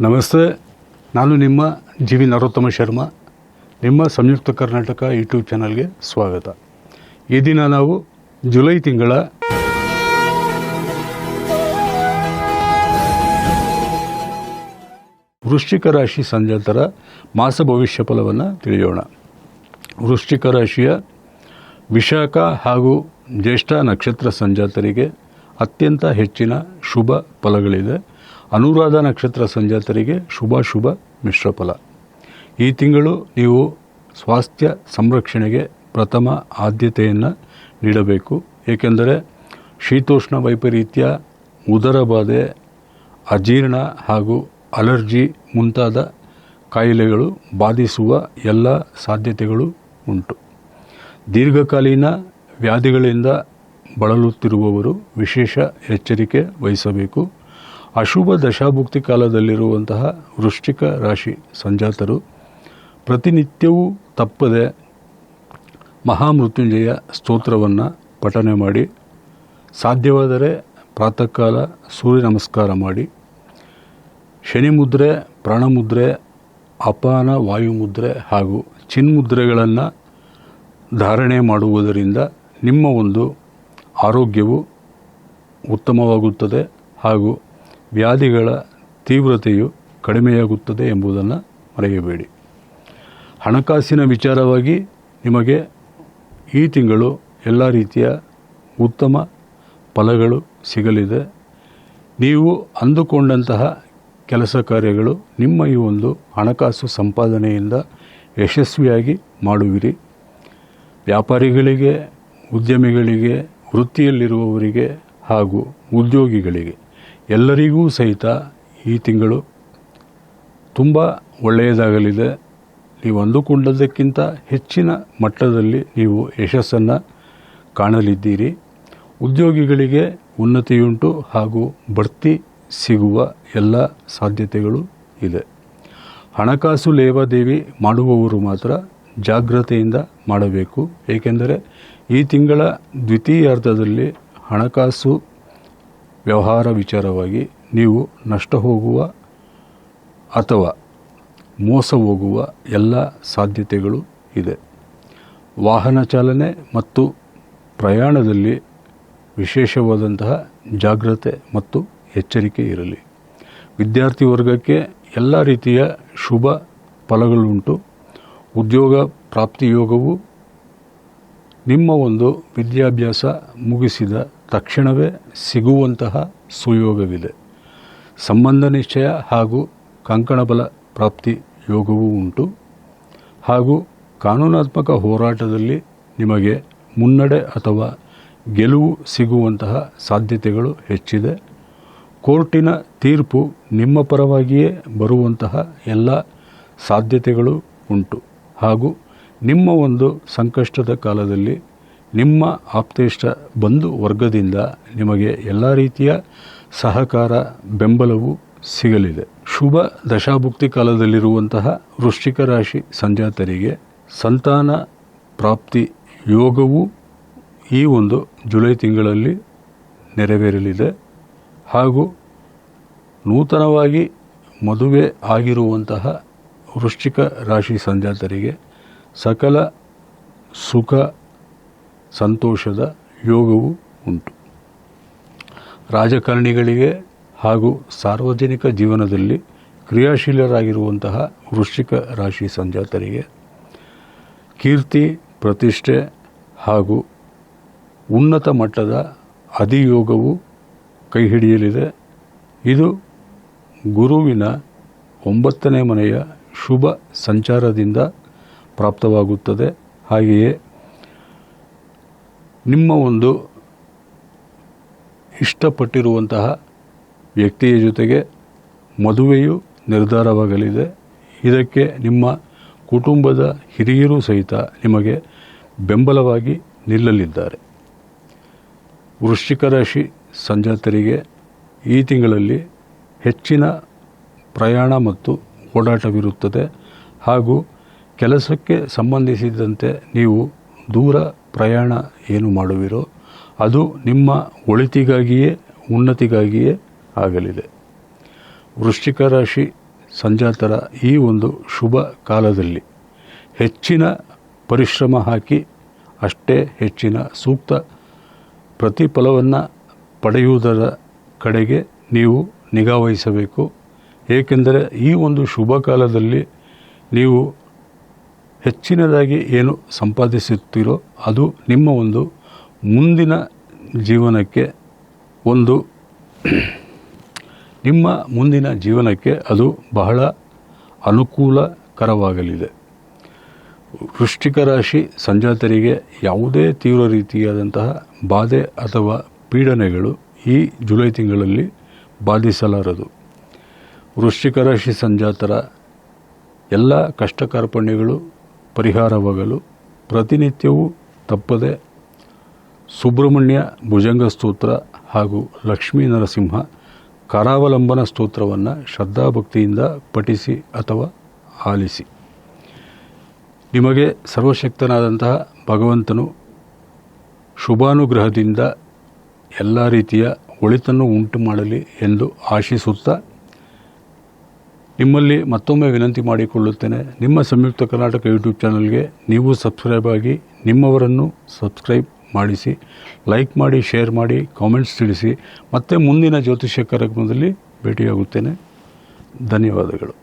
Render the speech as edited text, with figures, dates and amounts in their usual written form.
ನಮಸ್ತೆ, ನಾನು ನಿಮ್ಮ ಜಿ.ವಿ. ನರೋತ್ತಮ ಶರ್ಮಾ. ನಿಮ್ಮ ಸಂಯುಕ್ತ ಕರ್ನಾಟಕ ಯೂಟ್ಯೂಬ್ ಚಾನಲ್ಗೆ ಸ್ವಾಗತ. ಈ ದಿನ ನಾವು ಜುಲೈ ತಿಂಗಳ ವೃಶ್ಚಿಕ ರಾಶಿ ಸಂಜಾತರ ಮಾಸ ಭವಿಷ್ಯ ಫಲವನ್ನು ತಿಳಿಯೋಣ. ವೃಶ್ಚಿಕ ರಾಶಿಯ ವಿಶಾಖ ಹಾಗೂ ಜ್ಯೇಷ್ಠ ನಕ್ಷತ್ರ ಸಂಜಾತರಿಗೆ ಅತ್ಯಂತ ಹೆಚ್ಚಿನ ಶುಭ ಫಲಗಳಿದೆ. ಅನುರಾಧ ನಕ್ಷತ್ರ ಸಂಜಾತರಿಗೆ ಶುಭ ಮಿಶ್ರ ಫಲ. ಈ ತಿಂಗಳು ನೀವು ಸ್ವಾಸ್ಥ್ಯ ಸಂರಕ್ಷಣೆಗೆ ಪ್ರಥಮ ಆದ್ಯತೆಯನ್ನು ನೀಡಬೇಕು. ಏಕೆಂದರೆ ಶೀತೋಷ್ಣ ವೈಪರೀತ್ಯ, ಉದರ ಬಾಧೆ, ಅಜೀರ್ಣ ಹಾಗೂ ಅಲರ್ಜಿ ಮುಂತಾದ ಕಾಯಿಲೆಗಳು ಬಾಧಿಸುವ ಎಲ್ಲ ಸಾಧ್ಯತೆಗಳು ಉಂಟು. ದೀರ್ಘಕಾಲೀನ ವ್ಯಾಧಿಗಳಿಂದ ಬಳಲುತ್ತಿರುವವರು ವಿಶೇಷ ಎಚ್ಚರಿಕೆ ವಹಿಸಬೇಕು. ಅಶುಭ ದಶಾಭುಕ್ತಿ ಕಾಲದಲ್ಲಿರುವಂತಹ ವೃಶ್ಚಿಕ ರಾಶಿ ಸಂಜಾತರು ಪ್ರತಿನಿತ್ಯವೂ ತಪ್ಪದೆ ಮಹಾಮೃತ್ಯುಂಜಯ ಸ್ತೋತ್ರವನ್ನು ಪಠನೆ ಮಾಡಿ, ಸಾಧ್ಯವಾದರೆ ಪ್ರಾತಃ ಕಾಲ ಸೂರ್ಯ ನಮಸ್ಕಾರ ಮಾಡಿ, ಶನಿ ಮುದ್ರೆ, ಪ್ರಾಣಮುದ್ರೆ, ಅಪಾನ ವಾಯುಮುದ್ರೆ ಹಾಗೂ ಚಿನ್ಮುದ್ರೆಗಳನ್ನು ಧಾರಣೆ ಮಾಡುವುದರಿಂದ ನಿಮ್ಮ ಒಂದು ಆರೋಗ್ಯವು ಉತ್ತಮವಾಗುತ್ತದೆ ಹಾಗೂ ವ್ಯಾಧಿಗಳ ತೀವ್ರತೆಯು ಕಡಿಮೆಯಾಗುತ್ತದೆ ಎಂಬುದನ್ನು ಮರೆಯಬೇಡಿ. ಹಣಕಾಸಿನ ವಿಚಾರವಾಗಿ ನಿಮಗೆ ಈ ತಿಂಗಳು ಎಲ್ಲ ರೀತಿಯ ಉತ್ತಮ ಫಲಗಳು ಸಿಗಲಿದೆ. ನೀವು ಅಂದುಕೊಂಡಂತಹ ಕೆಲಸ ಕಾರ್ಯಗಳು ನಿಮ್ಮ ಈ ಒಂದು ಹಣಕಾಸು ಸಂಪಾದನೆಯಿಂದ ಯಶಸ್ವಿಯಾಗಿ ಮಾಡುವಿರಿ. ವ್ಯಾಪಾರಿಗಳಿಗೆ, ಉದ್ಯಮಿಗಳಿಗೆ, ವೃತ್ತಿಯಲ್ಲಿರುವವರಿಗೆ ಹಾಗೂ ಉದ್ಯೋಗಿಗಳಿಗೆ ಎಲ್ಲರಿಗೂ ಸಹಿತ ಈ ತಿಂಗಳು ತುಂಬ ಒಳ್ಳೆಯದಾಗಲಿದೆ. ನೀವು ಅಂದುಕೊಂಡದ್ದಕ್ಕಿಂತ ಹೆಚ್ಚಿನ ಮಟ್ಟದಲ್ಲಿ ನೀವು ಯಶಸ್ಸನ್ನು ಕಾಣಲಿದ್ದೀರಿ. ಉದ್ಯೋಗಿಗಳಿಗೆ ಉನ್ನತಿಯುಂಟು ಹಾಗೂ ಬಡ್ತಿ ಸಿಗುವ ಎಲ್ಲ ಸಾಧ್ಯತೆಗಳು ಇದೆ. ಹಣಕಾಸು ಲೇವಾದೇವಿ ಮಾಡುವವರು ಮಾತ್ರ ಜಾಗ್ರತೆಯಿಂದ ಮಾಡಬೇಕು. ಏಕೆಂದರೆ ಈ ತಿಂಗಳ ದ್ವಿತೀಯಾರ್ಧದಲ್ಲಿ ಹಣಕಾಸು ವ್ಯವಹಾರ ವಿಚಾರವಾಗಿ ನೀವು ನಷ್ಟ ಹೋಗುವ ಅಥವಾ ಮೋಸ ಹೋಗುವ ಎಲ್ಲ ಸಾಧ್ಯತೆಗಳು ಇದೆ. ವಾಹನ ಚಾಲನೆ ಮತ್ತು ಪ್ರಯಾಣದಲ್ಲಿ ವಿಶೇಷವಾದಂತಹ ಜಾಗ್ರತೆ ಮತ್ತು ಎಚ್ಚರಿಕೆ ಇರಲಿ. ವಿದ್ಯಾರ್ಥಿ ವರ್ಗಕ್ಕೆ ಎಲ್ಲ ರೀತಿಯ ಶುಭ ಫಲಗಳುಂಟು. ಉದ್ಯೋಗ ಪ್ರಾಪ್ತಿಯೋಗವು ನಿಮ್ಮ ಒಂದು ವಿದ್ಯಾಭ್ಯಾಸ ಮುಗಿಸಿದ ತಕ್ಷಣವೇ ಸಿಗುವಂತಹ ಸುಯೋಗವಿದೆ. ಸಂಬಂಧ ನಿಶ್ಚಯ ಹಾಗೂ ಕಂಕಣಬಲ ಪ್ರಾಪ್ತಿ ಯೋಗವೂ ಉಂಟು ಹಾಗೂ ಕಾನೂನಾತ್ಮಕ ಹೋರಾಟದಲ್ಲಿ ನಿಮಗೆ ಮುನ್ನಡೆ ಅಥವಾ ಗೆಲುವು ಸಿಗುವಂತಹ ಸಾಧ್ಯತೆಗಳು ಹೆಚ್ಚಿದೆ. ಕೋರ್ಟಿನ ತೀರ್ಪು ನಿಮ್ಮ ಪರವಾಗಿಯೇ ಬರುವಂತಹ ಎಲ್ಲ ಸಾಧ್ಯತೆಗಳು ಉಂಟು ಹಾಗೂ ನಿಮ್ಮ ಒಂದು ಸಂಕಷ್ಟದ ಕಾಲದಲ್ಲಿ ನಿಮ್ಮ ಆಪ್ತೇಷ್ಟ ಬಂಧು ವರ್ಗದಿಂದ ನಿಮಗೆ ಎಲ್ಲ ರೀತಿಯ ಸಹಕಾರ, ಬೆಂಬಲವು ಸಿಗಲಿದೆ. ಶುಭ ದಶಾಭುಕ್ತಿ ಕಾಲದಲ್ಲಿರುವಂತಹ ವೃಶ್ಚಿಕ ರಾಶಿ ಸಂಜಾತರಿಗೆ ಸಂತಾನ ಪ್ರಾಪ್ತಿ ಯೋಗವು ಈ ಒಂದು ಜುಲೈ ತಿಂಗಳಲ್ಲಿ ನೆರವೇರಲಿದೆ ಹಾಗೂ ನೂತನವಾಗಿ ಮದುವೆ ಆಗಿರುವಂತಹ ವೃಶ್ಚಿಕ ರಾಶಿ ಸಂಜಾತರಿಗೆ ಸಕಲ ಸುಖ ಸಂತೋಷದ ಯೋಗವು ಉಂಟು. ರಾಜಕಾರಣಿಗಳಿಗೆ ಹಾಗೂ ಸಾರ್ವಜನಿಕ ಜೀವನದಲ್ಲಿ ಕ್ರಿಯಾಶೀಲರಾಗಿರುವಂತಹ ವೃಶ್ಚಿಕ ರಾಶಿ ಸಂಜಾತರಿಗೆ ಕೀರ್ತಿ, ಪ್ರತಿಷ್ಠೆ ಹಾಗೂ ಉನ್ನತ ಮಟ್ಟದ ಅಧಿಯೋಗವು ಕೈ ಹಿಡಿಯಲಿದೆ. ಇದು ಗುರುವಿನ 9ನೇ ಮನೆಯ ಶುಭ ಸಂಚಾರದಿಂದ ಪ್ರಾಪ್ತವಾಗುತ್ತದೆ. ಹಾಗೆಯೇ ನಿಮ್ಮ ಒಂದು ಇಷ್ಟಪಟ್ಟಿರುವಂತಹ ವ್ಯಕ್ತಿಯ ಜೊತೆಗೆ ಮದುವೆಯು ನಿರ್ಧಾರವಾಗಲಿದೆ. ಇದಕ್ಕೆ ನಿಮ್ಮ ಕುಟುಂಬದ ಹಿರಿಯರು ಸಹಿತ ನಿಮಗೆ ಬೆಂಬಲವಾಗಿ ನಿಲ್ಲಲಿದ್ದಾರೆ. ವೃಶ್ಚಿಕ ರಾಶಿ ಸಂಜಾತರಿಗೆ ಈ ತಿಂಗಳಲ್ಲಿ ಹೆಚ್ಚಿನ ಪ್ರಯಾಣ ಮತ್ತು ಓಡಾಟವಿರುತ್ತದೆ ಹಾಗೂ ಕೆಲಸಕ್ಕೆ ಸಂಬಂಧಿಸಿದಂತೆ ನೀವು ದೂರ ಪ್ರಯಾಣ ಏನು ಮಾಡುವಿರೋ ಅದು ನಿಮ್ಮ ಒಳಿತಿಗಾಗಿಯೇ, ಉನ್ನತಿಗಾಗಿಯೇ ಆಗಲಿದೆ. ವೃಶ್ಚಿಕ ರಾಶಿ ಸಂಜಾತರ ಈ ಒಂದು ಶುಭ ಕಾಲದಲ್ಲಿ ಹೆಚ್ಚಿನ ಪರಿಶ್ರಮ ಹಾಕಿ ಅಷ್ಟೇ ಹೆಚ್ಚಿನ ಸೂಕ್ತ ಪ್ರತಿಫಲವನ್ನು ಪಡೆಯುವುದರ ಕಡೆಗೆ ನೀವು ನಿಗಾವಹಿಸಬೇಕು. ಏಕೆಂದರೆ ಈ ಒಂದು ಶುಭ ಕಾಲದಲ್ಲಿ ನೀವು ಹೆಚ್ಚಿನದಾಗಿ ಏನು ಸಂಪಾದಿಸುತ್ತೀರೋ ಅದು ನಿಮ್ಮ ಒಂದು ಮುಂದಿನ ಜೀವನಕ್ಕೆ ಅದು ಬಹಳ ಅನುಕೂಲಕರವಾಗಲಿದೆ. ವೃಶ್ಚಿಕ ರಾಶಿ ಸಂಜಾತರಿಗೆ ಯಾವುದೇ ತೀವ್ರ ರೀತಿಯಾದಂತಹ ಬಾಧೆ ಅಥವಾ ಪೀಡನೆಗಳು ಈ ಜುಲೈ ತಿಂಗಳಲ್ಲಿ ಬಾಧಿಸಲಾರದು. ವೃಶ್ಚಿಕ ರಾಶಿ ಸಂಜಾತರ ಎಲ್ಲ ಕಷ್ಟ ಕಾರ್ಪಣ್ಯಗಳು ಪರಿಹಾರವಾಗಲು ಪ್ರತಿನಿತ್ಯವೂ ತಪ್ಪದೆ ಸುಬ್ರಹ್ಮಣ್ಯ ಭುಜಂಗ ಸ್ತೋತ್ರ ಹಾಗೂ ಲಕ್ಷ್ಮೀ ನರಸಿಂಹ ಕರಾವಲಂಬನ ಸ್ತೋತ್ರವನ್ನು ಶ್ರದ್ಧಾಭಕ್ತಿಯಿಂದ ಪಠಿಸಿ ಅಥವಾ ಆಲಿಸಿ. ನಿಮಗೆ ಸರ್ವಶಕ್ತನಾದಂತಹ ಭಗವಂತನು ಶುಭಾನುಗ್ರಹದಿಂದ ಎಲ್ಲ ರೀತಿಯ ಒಳಿತನ್ನು ಉಂಟು ಮಾಡಲಿ ಎಂದು ಆಶಿಸುತ್ತಾ ನಿಮ್ಮಲ್ಲಿ ಮತ್ತೊಮ್ಮೆ ವಿನಂತಿ ಮಾಡಿಕೊಳ್ಳುತ್ತೇನೆ. ನಿಮ್ಮ ಸಂಯುಕ್ತ ಕರ್ನಾಟಕ ಯೂಟ್ಯೂಬ್ ಚಾನಲ್ಗೆ ನೀವು ಸಬ್ಸ್ಕ್ರೈಬ್ ಆಗಿ ನಿಮ್ಮವರನ್ನು ಸಬ್ಸ್ಕ್ರೈಬ್ ಮಾಡಿಸಿ, ಲೈಕ್ ಮಾಡಿ, ಶೇರ್ ಮಾಡಿ, ಕಾಮೆಂಟ್ಸ್ ತಿಳಿಸಿ. ಮತ್ತೆ ಮುಂದಿನ ಜ್ಯೋತಿಷ್ಯ ಕಾರ್ಯಕ್ರಮದಲ್ಲಿ ಭೇಟಿಯಾಗುತ್ತೇನೆ. ಧನ್ಯವಾದಗಳು.